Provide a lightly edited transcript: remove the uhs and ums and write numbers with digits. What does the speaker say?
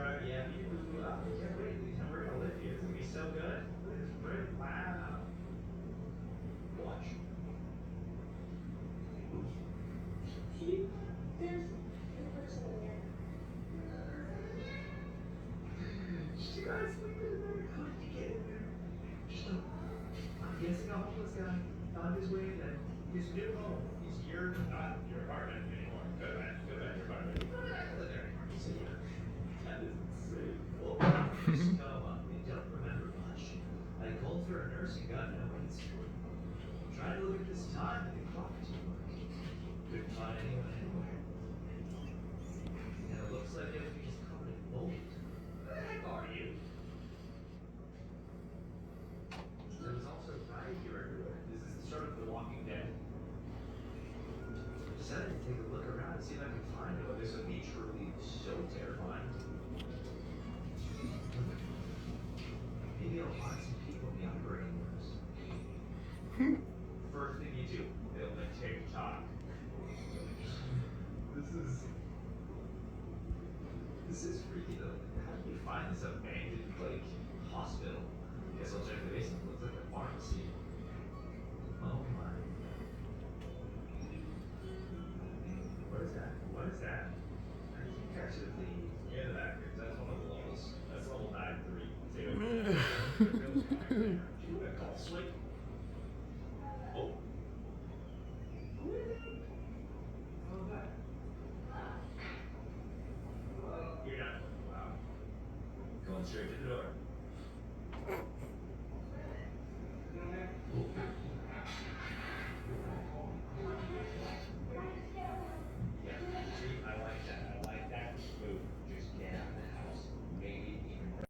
drive. Yeah, you can't wait. We're gonna live here. It's gonna be so good. It's great. Wow. Watch. See? There's the person in there. You guys sleep in there. How did you get in there? Just I'm guessing a homeless guy found his way to his new home. He's not your apartment anymore. Go back to your apartment. I live there anymore. So yeah, that is insane. Well, we don't remember much. I called for a nurse and got no answer. Trying to look at this time and the clock too much. Couldn't find anyone anywhere. And it looks like everything is covered in mold. Where the heck are you? There was also riot gear everywhere. This is the start of The Walking Dead. I decided to take a look around and see if I can find it, but this would be truly so terrifying. Maybe I'll find some people in the operating rooms. First thing you do, build a TikTok. This is freaky though. How do you find this abandoned like hospital? Guess I'll check the basement. Looks like a pharmacy. Oh my. What is that? What is that? I think actually yeah, the back here. That's one of the levels. That's level 9-3. See what? You got call sleep.